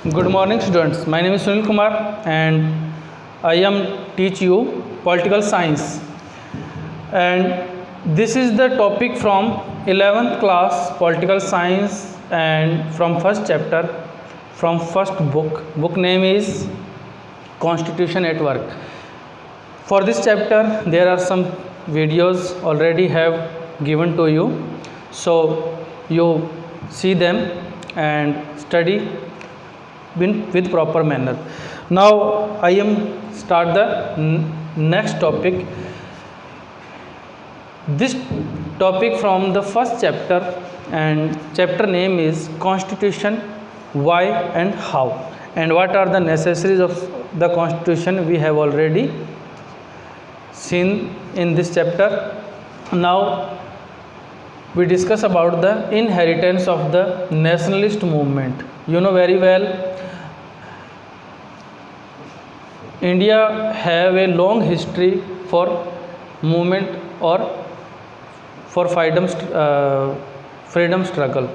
Good morning, students. My name is Sunil Kumar and I am teach you political science. And this is the topic from 11th class political science and from first chapter, from first book. Book name is Constitution at Work. For this chapter, there are some videos already have given to you. So you see them and study with proper manner. Now I am start the next topic. This topic from the first chapter, and chapter name is Constitution, why and how, and what are the necessaries of the Constitution we have already seen in this chapter. Now we discuss about the inheritance of the nationalist movement. You know very well, India have a long history for movement or for freedom struggle.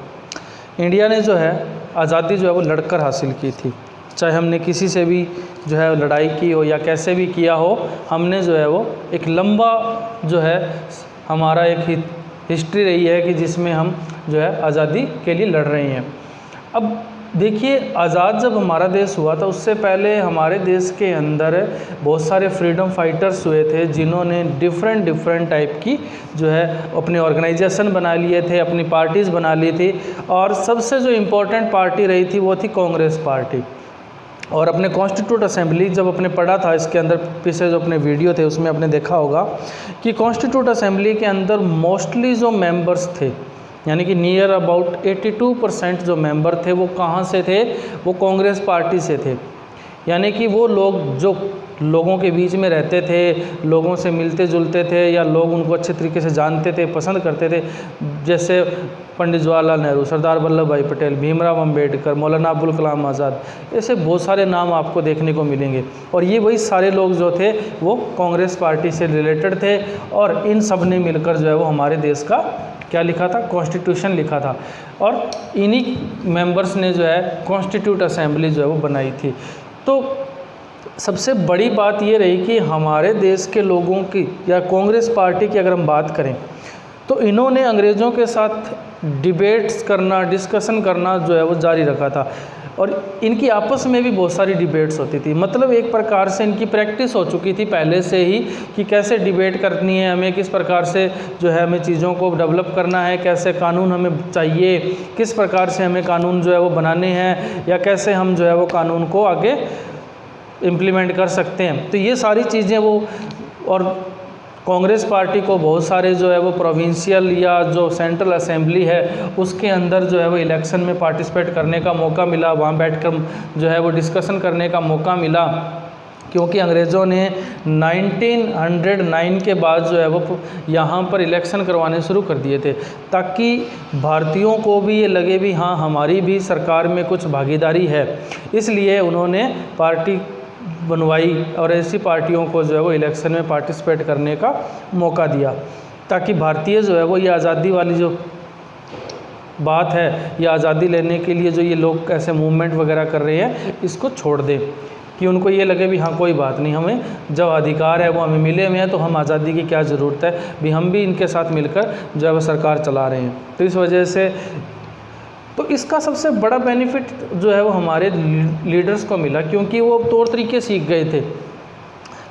India ने जो है आज़ादी जो है वो लड़कर हासिल की थी, चाहे हमने किसी से भी जो है लड़ाई की हो या कैसे भी किया हो, हमने जो है वो एक लंबा जो है हमारा एक हिस्ट्री रही है कि जिसमें हम जो है आज़ादी के लिए लड़ रहे हैं। अब देखिए, आज़ाद जब हमारा देश हुआ था उससे पहले हमारे देश के अंदर बहुत सारे फ्रीडम फाइटर्स हुए थे जिन्होंने डिफरेंट टाइप की जो है अपने ऑर्गेनाइजेशन बना लिए थे, अपनी पार्टीज़ बना ली थी, और सबसे जो इम्पोर्टेंट पार्टी रही थी वो थी कांग्रेस पार्टी। और अपने कॉन्स्टिट्यूट असेंबली जब अपने पढ़ा था, इसके अंदर पीछे जो अपने वीडियो थे उसमें आपने देखा होगा कि कॉन्स्टिट्यूट असेंबली के अंदर मोस्टली जो मेंबर्स थे, यानी कि नियर अबाउट 82% जो मेंबर थे वो कहाँ से थे, वो कांग्रेस पार्टी से थे। यानी कि वो लोग जो लोगों के बीच में रहते थे, लोगों से मिलते जुलते थे, या लोग उनको अच्छे तरीके से जानते थे, पसंद करते थे, जैसे पंडित जवाहरलाल नेहरू, सरदार वल्लभ भाई पटेल, भीमराव अंबेडकर, मौलाना अबुल कलाम आज़ाद, ऐसे बहुत सारे नाम आपको देखने को मिलेंगे। और ये वही सारे लोग जो थे वो कांग्रेस पार्टी से रिलेटेड थे, और इन सब ने मिलकर जो है वो हमारे देश का क्या लिखा था, कॉन्स्टिट्यूशन लिखा था। और इन्हीं मेंबर्स ने जो है कॉन्स्टिट्यूट असेंबली जो है वो बनाई थी। तो सबसे बड़ी बात ये रही कि हमारे देश के लोगों की या कांग्रेस पार्टी की अगर हम बात करें तो इन्होंने अंग्रेज़ों के साथ डिबेट्स करना, डिस्कशन करना जो है वो जारी रखा था, और इनकी आपस में भी बहुत सारी डिबेट्स होती थी। मतलब एक प्रकार से इनकी प्रैक्टिस हो चुकी थी पहले से ही कि कैसे डिबेट करनी है हमें, किस प्रकार से जो है हमें चीज़ों को डेवलप करना है, कैसे कानून हमें चाहिए, किस प्रकार से हमें कानून जो है वो बनाने हैं, या कैसे हम जो है वो कानून को आगे इम्प्लीमेंट कर सकते हैं। तो ये सारी चीज़ें वो, और कांग्रेस पार्टी को बहुत सारे जो है वो प्रोविंशियल या जो सेंट्रल असेंबली है उसके अंदर जो है वो इलेक्शन में पार्टिसिपेट करने का मौका मिला, वहाँ बैठकर जो है वो डिस्कशन करने का मौका मिला, क्योंकि अंग्रेज़ों ने 1909 के बाद जो है वो यहाँ पर इलेक्शन करवाने शुरू कर दिए थे, ताकि भारतीयों को भी ये लगे भी हाँ हमारी भी सरकार में कुछ भागीदारी है। इसलिए उन्होंने पार्टी बनवाई और ऐसी पार्टियों को जो है वो इलेक्शन में पार्टिसिपेट करने का मौका दिया, ताकि भारतीय जो है वो ये आज़ादी वाली जो बात है, ये आज़ादी लेने के लिए जो ये लोग ऐसे मूवमेंट वगैरह कर रहे हैं इसको छोड़ दें, कि उनको ये लगे भी हाँ कोई बात नहीं, हमें जब अधिकार है वो हमें मिले हुए हैं तो हम आज़ादी की क्या ज़रूरत है, भी हम भी इनके साथ मिलकर जो है वो सरकार चला रहे हैं। तो इस वजह से तो इसका सबसे बड़ा बेनिफिट जो है वो हमारे लीडर्स को मिला, क्योंकि वो तौर तरीके सीख गए थे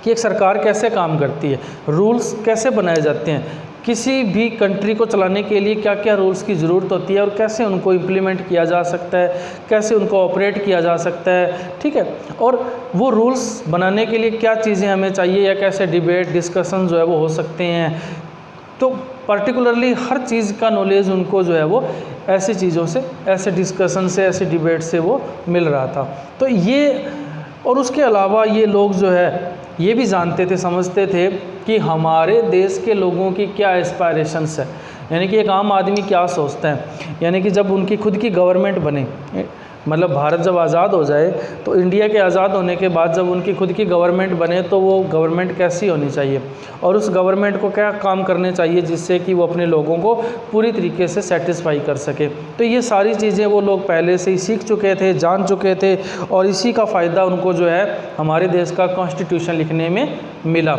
कि एक सरकार कैसे काम करती है, रूल्स कैसे बनाए जाते हैं, किसी भी कंट्री को चलाने के लिए क्या क्या रूल्स की ज़रूरत होती है और कैसे उनको इम्प्लीमेंट किया जा सकता है, कैसे उनको ऑपरेट किया जा सकता है, ठीक है। और वो रूल्स बनाने के लिए क्या चीज़ें हमें चाहिए, या कैसे डिबेट डिस्कशन जो है वो हो सकते हैं। तो पर्टिकुलरली हर चीज़ का नॉलेज उनको जो है वो ऐसी चीज़ों से, ऐसे डिस्कशन से, ऐसे डिबेट से वो मिल रहा था। तो ये, और उसके अलावा ये लोग जो है ये भी जानते थे, समझते थे कि हमारे देश के लोगों की क्या एस्पायरेशंस है, यानी कि एक आम आदमी क्या सोचता है। यानी कि जब उनकी खुद की गवर्नमेंट बने मतलब भारत जब आज़ाद हो जाए तो इंडिया के आज़ाद होने के बाद जब उनकी खुद की गवर्नमेंट बने तो वो गवर्नमेंट कैसी होनी चाहिए और उस गवर्नमेंट को क्या काम करने चाहिए जिससे कि वो अपने लोगों को पूरी तरीके से सेटिस्फाई कर सके। तो ये सारी चीज़ें वो लोग पहले से ही सीख चुके थे, जान चुके थे और इसी का फ़ायदा उनको जो है हमारे देश का कॉन्स्टिट्यूशन लिखने में मिला।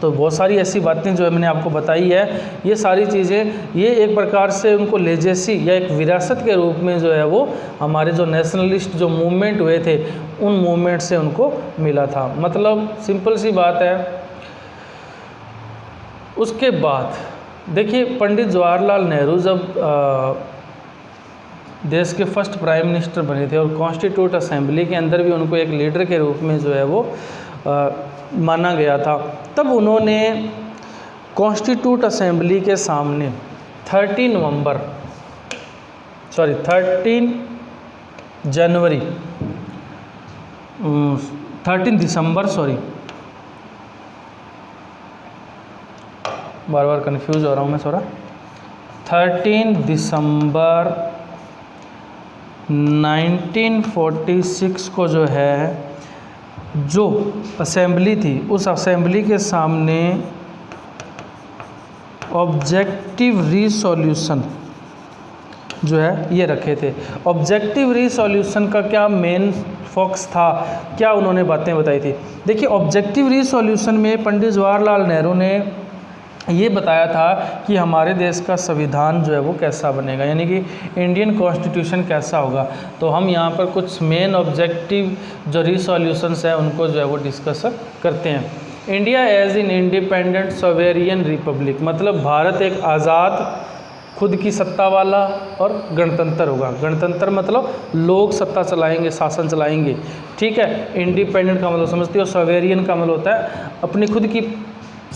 तो बहुत सारी ऐसी बातें जो है मैंने आपको बताई है, ये सारी चीज़ें ये एक प्रकार से उनको लेजेसी या एक विरासत के रूप में जो है वो हमारे जो नेशनलिस्ट जो मूवमेंट हुए थे उन मूवमेंट से उनको मिला था। मतलब सिंपल सी बात है। उसके बाद देखिए पंडित जवाहरलाल नेहरू जब देश के फर्स्ट प्राइम मिनिस्टर बने थे और कॉन्स्टिट्यूट असेंबली के अंदर भी उनको एक लीडर के रूप में जो है वो माना गया था, तब उन्होंने कॉन्स्टिट्यूट असेंबली के सामने 13 दिसंबर बार बार कंफ्यूज हो रहा हूँ मैं 13 दिसंबर 1946 को जो है जो असेंबली थी उस असेंबली के सामने ऑब्जेक्टिव रिसोल्यूशन जो है ये रखे थे। ऑब्जेक्टिव रिसोल्यूशन का क्या मेन फोकस था, क्या उन्होंने बातें बताई थी। देखिए ऑब्जेक्टिव रिसोल्यूशन में पंडित जवाहरलाल नेहरू ने ये बताया था कि हमारे देश का संविधान जो है वो कैसा बनेगा, यानी कि इंडियन कॉन्स्टिट्यूशन कैसा होगा। तो हम यहाँ पर कुछ मेन ऑब्जेक्टिव जो रिसोल्यूशंस है उनको जो है वो डिस्कस करते हैं। India as an independent sovereign republic, मतलब भारत एक आज़ाद खुद की सत्ता वाला और गणतंत्र होगा। गणतंत्र मतलब लोग सत्ता चलाएंगे, शासन चलाएंगे, ठीक है। इंडिपेंडेंट का मतलब समझते हो, सोवेरियन का मतलब होता है अपनी खुद की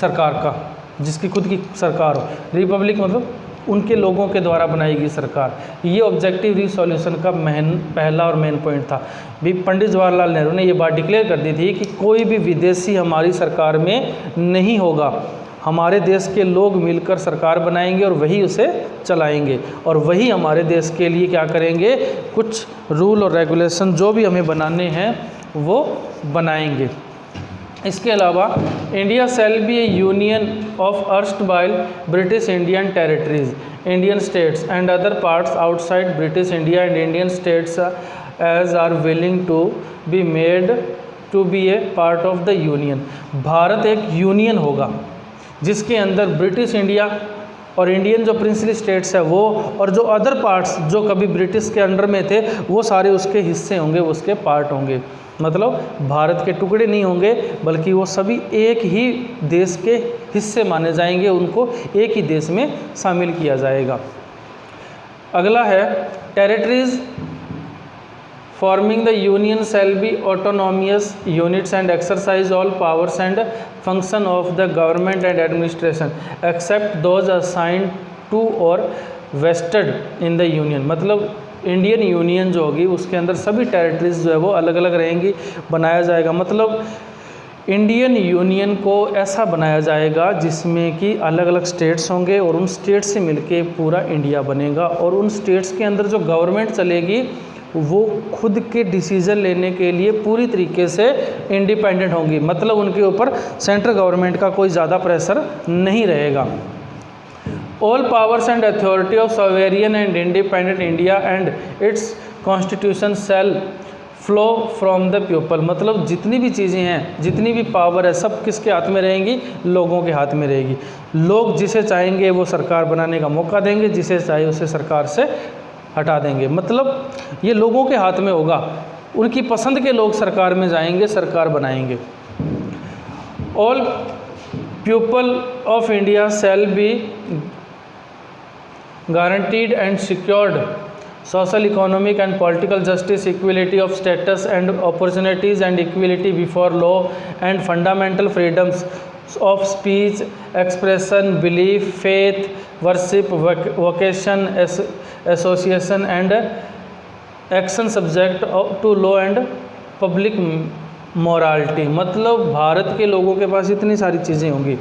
सरकार का, जिसकी खुद की सरकार हो। रिपब्लिक मतलब उनके लोगों के द्वारा बनाई गई सरकार। ये ऑब्जेक्टिव रिसोल्यूशन का पहला और मेन पॉइंट था। भी पंडित जवाहरलाल नेहरू ने ये बात डिक्लेयर कर दी थी कि कोई भी विदेशी हमारी सरकार में नहीं होगा, हमारे देश के लोग मिलकर सरकार बनाएंगे और वही उसे चलाएंगे और वही हमारे देश के लिए क्या करेंगे, कुछ रूल और रेगुलेशन जो भी हमें बनाने हैं वो बनाएंगे। इसके अलावा India shall be a union of erstwhile British Indian territories, Indian states and other parts outside British India and Indian states as are willing to be made to be a part of the union. Bharat एक union होगा जिसके अंदर British India और Indian जो princely states है वो और जो अदर पार्ट्स जो कभी ब्रिटिश के अंडर में थे वो सारे उसके हिस्से होंगे, उसके पार्ट होंगे। मतलब भारत के टुकड़े नहीं होंगे बल्कि वो सभी एक ही देश के हिस्से माने जाएंगे, उनको एक ही देश में शामिल किया जाएगा। अगला है territories forming the union shall be autonomous units and exercise all powers and function of the government and administration except those assigned to or vested in the union। मतलब इंडियन यूनियन जो होगी उसके अंदर सभी टेरिटरीज जो है वो अलग अलग रहेंगी, बनाया जाएगा। मतलब इंडियन यूनियन को ऐसा बनाया जाएगा जिसमें कि अलग अलग स्टेट्स होंगे और उन स्टेट्स से मिलके पूरा इंडिया बनेगा और उन स्टेट्स के अंदर जो गवर्नमेंट चलेगी वो खुद के डिसीज़न लेने के लिए पूरी तरीके से इंडिपेंडेंट होंगी। मतलब उनके ऊपर सेंट्रल गवर्नमेंट का कोई ज़्यादा प्रेशर नहीं रहेगा। All powers and authority of sovereign and independent India and its constitution shall flow from the people. मतलब जितनी भी चीज़ें हैं, जितनी भी पावर है, सब किसके हाथ में रहेंगी, लोगों के हाथ में रहेगी। लोग जिसे चाहेंगे वो सरकार बनाने का मौका देंगे, जिसे चाहे उसे सरकार से हटा देंगे। मतलब ये लोगों के हाथ में होगा, उनकी पसंद के लोग सरकार में जाएंगे, सरकार बनाएंगे। All people of India shall be guaranteed and secured social economic and political justice, equality of status and opportunities and equality before law and fundamental freedoms of speech, expression, belief, faith, worship, vocation, association and action subject to law and public morality. मतलब भारत के लोगों के पास इतनी सारी चीज़ें होंगी,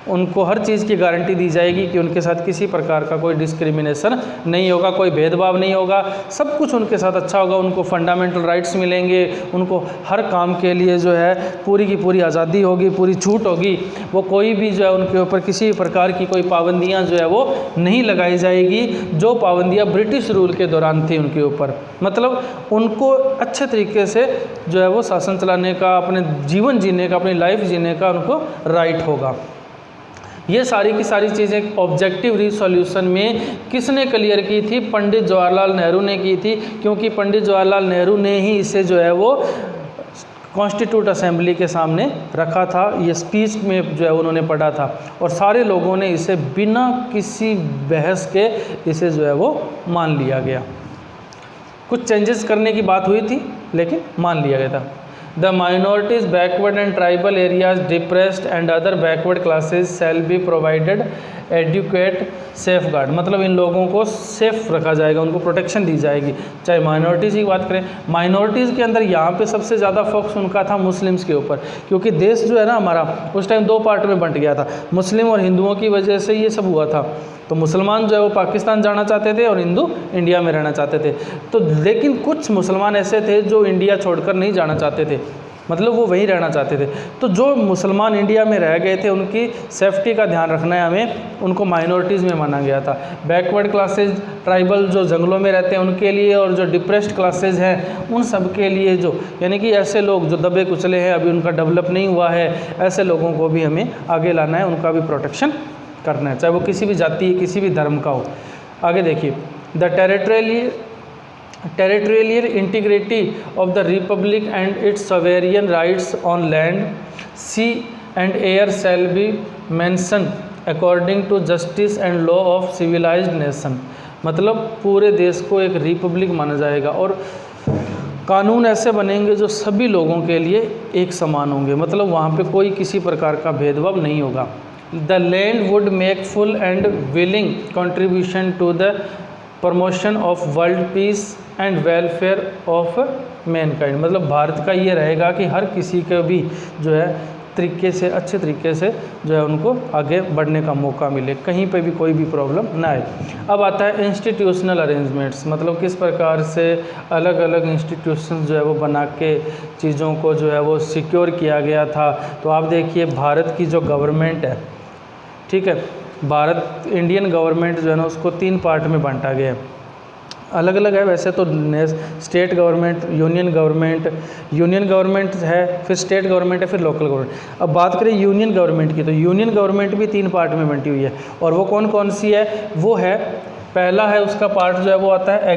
उनको हर चीज़ की गारंटी दी जाएगी कि उनके साथ किसी प्रकार का कोई डिस्क्रिमिनेशन नहीं होगा, कोई भेदभाव नहीं होगा, सब कुछ उनके साथ अच्छा होगा। उनको फंडामेंटल राइट्स मिलेंगे, उनको हर काम के लिए जो है पूरी की पूरी आज़ादी होगी, पूरी छूट होगी। वो कोई भी जो है उनके ऊपर किसी प्रकार की कोई पाबंदियाँ जो है वो नहीं लगाई जाएगी, जो पाबंदियाँ ब्रिटिश रूल के दौरान थी उनके ऊपर। मतलब उनको अच्छे तरीके से जो है वो शासन चलाने का, अपने जीवन जीने का, अपनी लाइफ जीने का उनको राइट होगा। ये सारी की सारी चीज़ें ऑब्जेक्टिव रिसोल्यूशन में किसने क्लियर की थी? पंडित जवाहरलाल नेहरू ने की थी, क्योंकि पंडित जवाहरलाल नेहरू ने ही इसे जो है वो कॉन्स्टिट्यूट असेंबली के सामने रखा था। ये स्पीच में जो है उन्होंने पढ़ा था और सारे लोगों ने इसे बिना किसी बहस के इसे जो है वो मान लिया गया। कुछ चेंजेस करने की बात हुई थी लेकिन मान लिया गया था। The minorities, backward and tribal areas, depressed and other backward classes shall be provided adequate safeguard। मतलब इन लोगों को सेफ रखा जाएगा, उनको प्रोटेक्शन दी जाएगी। चाहे माइनॉरिटीज़ की बात करें, माइनॉरिटीज़ के अंदर यहाँ पे सबसे ज़्यादा फोकस उनका था मुस्लिम्स के ऊपर, क्योंकि देश जो है ना हमारा उस टाइम दो पार्ट में बंट गया था। मुस्लिम और हिंदुओं की वजह से ये सब हुआ था। तो मुसलमान जो है वो पाकिस्तान जाना चाहते थे और हिंदू इंडिया में रहना चाहते थे। तो लेकिन कुछ मुसलमान ऐसे थे जो इंडिया छोड़कर नहीं जाना चाहते थे, मतलब वो वहीं रहना चाहते थे। तो जो मुसलमान इंडिया में रह गए थे उनकी सेफ्टी का ध्यान रखना है हमें, उनको माइनॉरिटीज़ में माना गया था। बैकवर्ड क्लासेज, ट्राइबल जो जंगलों में रहते हैं उनके लिए, और जो डिप्रेस्ड क्लासेज हैं उन सब के लिए, जो यानी कि ऐसे लोग जो दबे कुचले हैं, अभी उनका डेवलप नहीं हुआ है, ऐसे लोगों को भी हमें आगे लाना है, उनका भी प्रोटेक्शन करना है, चाहे वो किसी भी जाति, किसी भी धर्म का हो। आगे देखिए, the territorial integrity of the republic and its sovereign rights on land, sea and air shall be mentioned according to justice and law of civilized nation। मतलब पूरे देश को एक रिपब्लिक माना जाएगा और कानून ऐसे बनेंगे जो सभी लोगों के लिए एक समान होंगे, मतलब वहाँ पे कोई किसी प्रकार का भेदभाव नहीं होगा। The land would make full and willing contribution to the promotion of world peace and welfare of mankind। मतलब भारत का ये रहेगा कि हर किसी को भी जो है तरीके से, अच्छे तरीके से जो है उनको आगे बढ़ने का मौका मिले, कहीं पे भी कोई भी प्रॉब्लम ना आए। अब आता है इंस्टीट्यूशनल अरेंजमेंट्स, मतलब किस प्रकार से अलग अलग इंस्टीट्यूशन जो है वो बना के चीज़ों को जो है वो सिक्योर किया गया था। तो आप देखिए भारत की जो गवर्नमेंट है, ठीक है, भारत इंडियन गवर्नमेंट जो है ना उसको 3 पार्ट में बांटा गया है। अलग अलग है वैसे तो, स्टेट गवर्नमेंट, यूनियन गवर्नमेंट है, फिर स्टेट गवर्नमेंट है, फिर लोकल गवर्नमेंट। अब बात करें यूनियन गवर्नमेंट की, तो यूनियन गवर्नमेंट भी 3 पार्ट में बंटी हुई है। और वो कौन कौन सी है? वो है, पहला है उसका पार्ट जो है वो आता है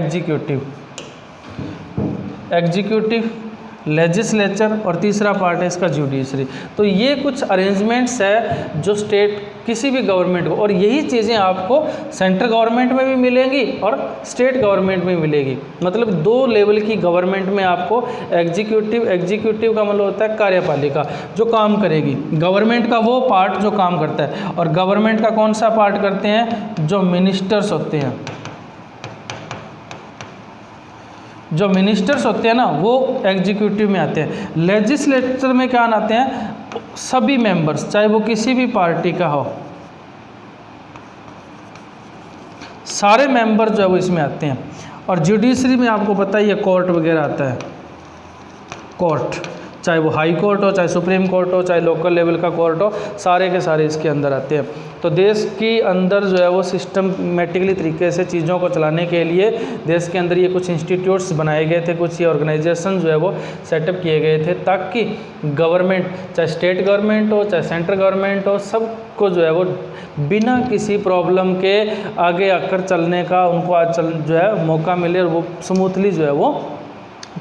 एग्जीक्यूटिव, लेजिस्लेचर, और तीसरा पार्ट है इसका जुडिशरी। तो ये कुछ अरेंजमेंट्स है जो स्टेट किसी भी गवर्नमेंट को, और यही चीज़ें आपको सेंट्रल गवर्नमेंट में भी मिलेंगी और स्टेट गवर्नमेंट में मिलेगी। मतलब 2 लेवल की गवर्नमेंट में आपको एग्जीक्यूटिव का मतलब होता है कार्यपालिका जो काम करेगी, गवर्नमेंट का वो पार्ट जो काम करता है, और गवर्नमेंट का कौन सा पार्ट करते हैं? जो मिनिस्टर्स होते हैं, जो मिनिस्टर्स होते हैं ना वो एग्जीक्यूटिव में आते हैं। लेजिस्लेचर में क्या आते हैं? सभी मेंबर्स, चाहे वो किसी भी पार्टी का हो, सारे मेंबर जो है वो इसमें आते हैं। और जुडिशरी में आपको पता ही है कोर्ट वगैरह आता है, कोर्ट, चाहे वो हाई कोर्ट हो, चाहे सुप्रीम कोर्ट हो, चाहे लोकल लेवल का कोर्ट हो, सारे के सारे इसके अंदर आते हैं। तो देश के अंदर जो है वो सिस्टमेटिकली तरीके से चीज़ों को चलाने के लिए देश के अंदर ये कुछ इंस्टीट्यूट्स बनाए गए थे, कुछ ये ऑर्गेनाइजेशन जो है वो सेटअप किए गए थे, ताकि गवर्नमेंट, चाहे स्टेट गवर्नमेंट हो, चाहे सेंट्रल गवर्नमेंट हो, सबको जो है वो बिना किसी प्रॉब्लम के आगे आकर चलने का उनको जो है मौका मिले और वो स्मूथली जो है वो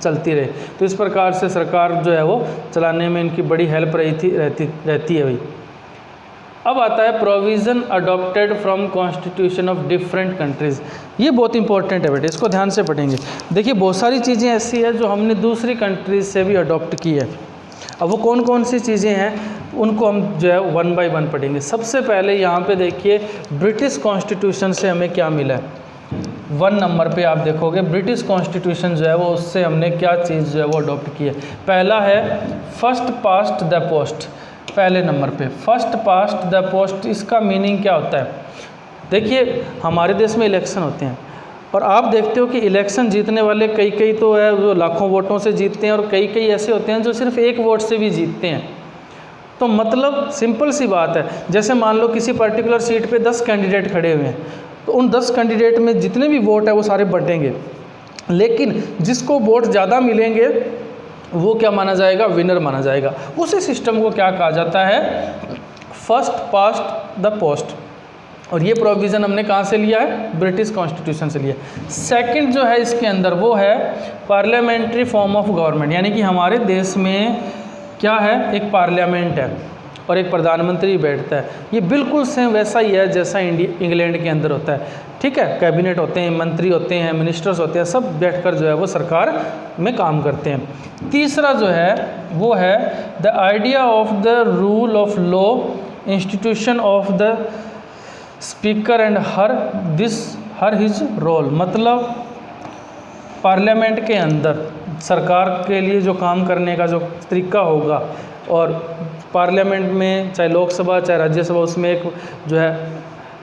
चलती रहे। तो इस प्रकार से सरकार जो है वो चलाने में इनकी बड़ी हेल्प रहती है भाई। अब आता है provision adopted from constitution of different countries. ये बहुत इंपॉर्टेंट है बेटे, इसको ध्यान से पढ़ेंगे। देखिए बहुत सारी चीज़ें ऐसी है जो हमने दूसरी कंट्रीज़ से भी अडॉप्ट की है। अब वो कौन कौन सी चीज़ें हैं उनको हम जो है 1 बाय 1 पढ़ेंगे। सबसे पहले यहाँ पे देखिए ब्रिटिश कॉन्स्टिट्यूशन से हमें क्या मिला है। 1 नंबर पे आप देखोगे ब्रिटिश कॉन्स्टिट्यूशन जो है वो उससे हमने क्या चीज़ जो है वो अडॉप्ट की है। पहला है फर्स्ट पास्ट द पोस्ट, पहले नंबर पे फर्स्ट पास्ट द पोस्ट, इसका मीनिंग क्या होता है? देखिए हमारे देश में इलेक्शन होते हैं और आप देखते हो कि इलेक्शन जीतने वाले कई तो है वो लाखों वोटों से जीतते हैं और कई ऐसे होते हैं जो सिर्फ एक वोट से भी जीतते हैं। तो मतलब सिंपल सी बात है, जैसे मान लो किसी पर्टिकुलर सीट पे 10 कैंडिडेट खड़े हुए हैं, तो उन 10 कैंडिडेट में जितने भी वोट है वो सारे बटेंगे, लेकिन जिसको वोट ज़्यादा मिलेंगे वो क्या माना जाएगा? विनर माना जाएगा। उसी सिस्टम को क्या कहा जाता है? First past the post. और ये प्रोविज़न हमने कहाँ से लिया है? ब्रिटिश कॉन्स्टिट्यूशन से लिया। सेकंड जो है इसके अंदर वो है पार्लियामेंट्री फॉर्म ऑफ गवर्नमेंट, यानी कि हमारे देश में क्या है? एक पार्लियामेंट है और एक प्रधानमंत्री बैठता है। ये बिल्कुल सेम वैसा ही है जैसा इंग्लैंड के अंदर होता है, ठीक है। कैबिनेट होते हैं, मंत्री होते हैं, मिनिस्टर्स होते हैं, सब बैठकर जो है वो सरकार में काम करते हैं। तीसरा जो है वो है the idea of the rule of law, institution of the speaker and her his role. मतलब पार्लियामेंट के अंदर सरकार के लिए जो काम करने का जो तरीका होगा, और पार्लियामेंट में चाहे लोकसभा चाहे राज्यसभा, उसमें एक जो है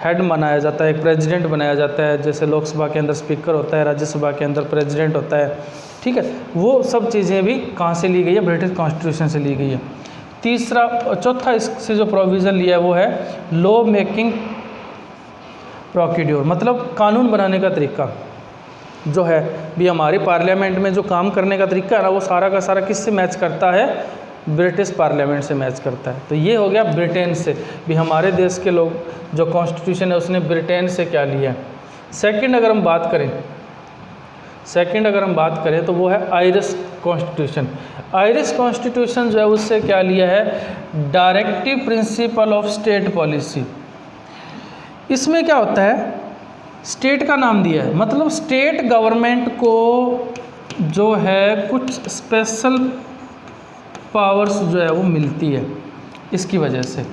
हेड बनाया जाता है, एक प्रेसिडेंट बनाया जाता है। जैसे लोकसभा के अंदर स्पीकर होता है, राज्यसभा के अंदर प्रेसिडेंट होता है, ठीक है। वो सब चीज़ें भी कहाँ से ली गई है? ब्रिटिश कॉन्स्टिट्यूशन से ली गई है। तीसरा चौथा इससे जो प्रोविज़न लिया है वो है लॉ मेकिंग प्रोसीड्योर, मतलब कानून बनाने का तरीका जो है भी हमारे पार्लियामेंट में जो काम करने का तरीका है ना, वो सारा का सारा किससे मैच करता है? ब्रिटिश पार्लियामेंट से मैच करता है। तो ये हो गया ब्रिटेन से भी। हमारे देश के लोग जो कॉन्स्टिट्यूशन है उसने ब्रिटेन से क्या लिया है? सेकंड अगर हम बात करें तो वो है आयरिश कॉन्स्टिट्यूशन। आयरिश कॉन्स्टिट्यूशन जो है उससे क्या लिया है? Directive principle of state policy. इसमें क्या होता है? स्टेट का नाम दिया है, मतलब स्टेट गवर्नमेंट को जो है कुछ स्पेशल पावर्स जो है वो मिलती है इसकी वजह से,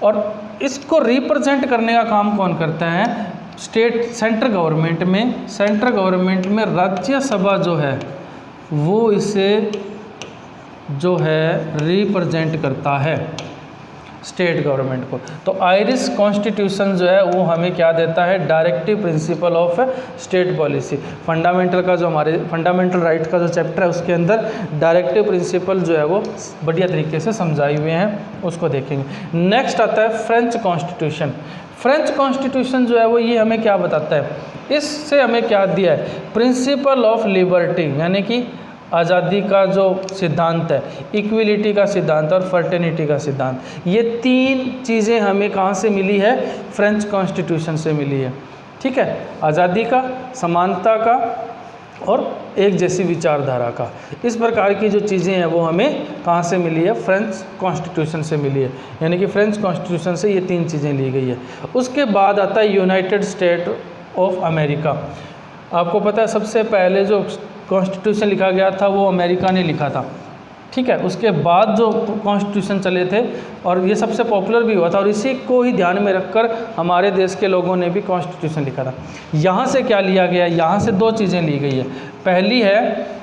और इसको रिप्रेजेंट करने का काम कौन करता है? सेंट्रल गवर्नमेंट में राज्यसभा जो है वो इसे जो है रिप्रेजेंट करता है स्टेट गवर्नमेंट को। तो आयरिश कॉन्स्टिट्यूशन जो है वो हमें क्या देता है? Directive principle of state policy. Fundamental का जो हमारे फंडामेंटल राइट का जो चैप्टर है उसके अंदर डायरेक्टिव प्रिंसिपल जो है वो बढ़िया तरीके से समझाए हुए हैं, उसको देखेंगे। नेक्स्ट आता है फ्रेंच कॉन्स्टिट्यूशन। फ्रेंच कॉन्स्टिट्यूशन जो है वो ये हमें क्या बताता है? इससे हमें क्या दिया है? प्रिंसिपल ऑफ लिबर्टी, यानी कि आज़ादी का जो सिद्धांत है, इक्विलिटी का सिद्धांत और फर्टर्निटी का सिद्धांत। ये तीन चीज़ें हमें कहाँ से मिली है? फ्रेंच कॉन्स्टिट्यूशन से मिली है, ठीक है। आज़ादी का, समानता का और एक जैसी विचारधारा का, इस प्रकार की जो चीज़ें हैं वो हमें कहाँ से मिली है? फ्रेंच कॉन्स्टिट्यूशन से मिली है। यानी कि फ्रेंच कॉन्स्टिट्यूशन से ये तीन चीज़ें ली गई है। उसके बाद आता है यूनाइटेड स्टेट ऑफ अमेरिका। आपको पता है सबसे पहले जो कॉन्स्टिट्यूशन लिखा गया था वो अमेरिका ने लिखा था, ठीक है। उसके बाद जो कॉन्स्टिट्यूशन चले थे और ये सबसे पॉपुलर भी हुआ था, और इसी को ही ध्यान में रखकर हमारे देश के लोगों ने भी कॉन्स्टिट्यूशन लिखा था। यहाँ से क्या लिया गया? यहाँ से दो चीज़ें ली गई है। पहली है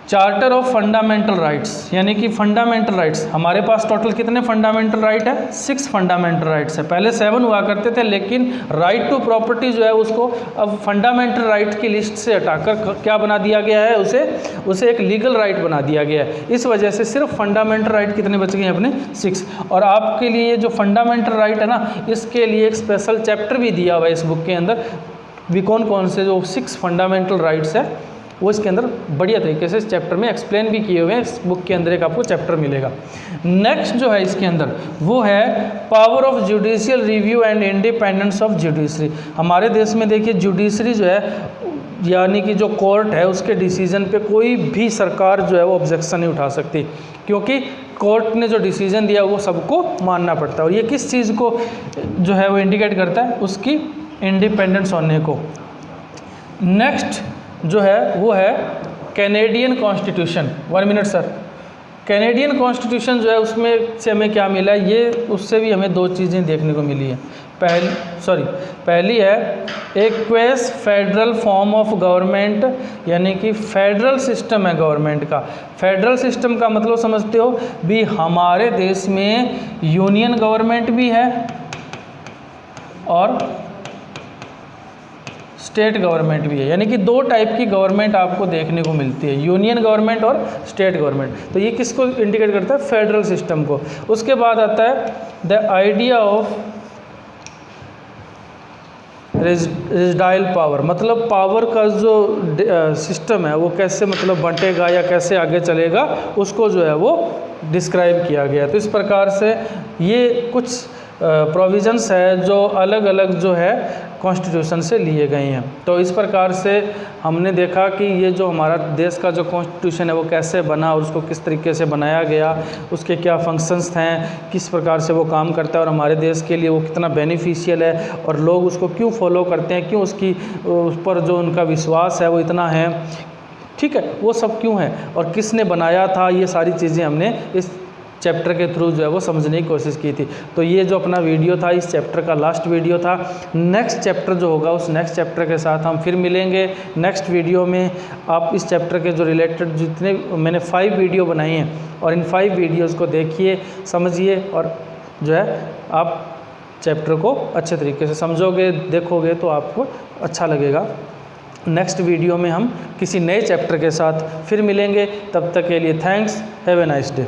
चार्टर ऑफ फंडामेंटल राइट्स, यानी कि फंडामेंटल राइट्स। हमारे पास टोटल कितने फंडामेंटल राइट है? 6 फंडामेंटल राइट्स है। पहले 7 हुआ करते थे, लेकिन राइट टू प्रॉपर्टी जो है उसको अब फंडामेंटल राइट की लिस्ट से हटाकर क्या बना दिया गया है? उसे एक लीगल राइट बना दिया गया है। इस वजह से सिर्फ फंडामेंटल राइट कितने बच गए हैं अपने? 6। और आपके लिए ये जो फंडामेंटल राइट है ना, इसके लिए एक स्पेशल चैप्टर भी दिया हुआ है इस बुक के अंदर भी। कौन कौन से जो 6 फंडामेंटल राइट्स है वो इसके अंदर बढ़िया तरीके से इस चैप्टर में एक्सप्लेन भी किए हुए हैं। इस बुक के अंदर एक आपको चैप्टर मिलेगा। नेक्स्ट जो है इसके अंदर वो है power of judicial review and independence of judiciary. हमारे देश में देखिए जुडिशरी जो है, यानी कि जो कोर्ट है, उसके डिसीजन पे कोई भी सरकार जो है वो ऑब्जेक्शन नहीं उठा सकती, क्योंकि कोर्ट ने जो डिसीजन दिया वो सबको मानना पड़ता है। और ये किस चीज़ को जो है वो इंडिकेट करता है? उसकी इंडिपेंडेंस होने को। नेक्स्ट जो है वो है Canadian constitution. 1 minute sir. Canadian constitution जो है उसमें से हमें क्या मिला है? ये उससे भी हमें 2 चीज़ें देखने को मिली है। पहली है aqueous federal form of government, यानी कि फेडरल सिस्टम है गवर्नमेंट का। फेडरल सिस्टम का मतलब समझते हो भी, हमारे देश में यूनियन गवर्नमेंट भी है और स्टेट गवर्नमेंट भी है, यानी कि दो टाइप की गवर्नमेंट आपको देखने को मिलती है, यूनियन गवर्नमेंट और स्टेट गवर्नमेंट। तो ये किसको इंडिकेट करता है? फेडरल सिस्टम को। उसके बाद आता है द आइडिया ऑफ रेजिडाइल पावर, मतलब पावर का जो सिस्टम है वो कैसे मतलब बंटेगा या कैसे आगे चलेगा, उसको जो है वो डिस्क्राइब किया गया। तो इस प्रकार से ये कुछ प्रोविज़न्स है जो अलग अलग जो है कॉन्स्टिट्यूशन से लिए गए हैं। तो इस प्रकार से हमने देखा कि ये जो हमारा देश का जो कॉन्स्टिट्यूशन है वो कैसे बना और उसको किस तरीके से बनाया गया, उसके क्या फंक्शंस हैं, किस प्रकार से वो काम करता है और हमारे देश के लिए वो कितना बेनिफिशियल है और लोग उसको क्यों फॉलो करते हैं, क्यों उसकी उस पर जो उनका विश्वास है वो इतना है, ठीक है, वो सब क्यों है और किसने बनाया था, ये सारी चीज़ें हमने इस चैप्टर के थ्रू जो है वो समझने की कोशिश की थी। तो ये जो अपना वीडियो था इस चैप्टर का लास्ट वीडियो था। नेक्स्ट चैप्टर जो होगा उस नेक्स्ट चैप्टर के साथ हम फिर मिलेंगे नेक्स्ट वीडियो में। आप इस चैप्टर के जो रिलेटेड जितने मैंने 5 वीडियो बनाई हैं और इन 5 वीडियोज़ को देखिए, समझिए और जो है आप चैप्टर को अच्छे तरीके से समझोगे, देखोगे तो आपको अच्छा लगेगा। नेक्स्ट वीडियो में हम किसी नए चैप्टर के साथ फिर मिलेंगे। तब तक के लिए thanks, have a nice day.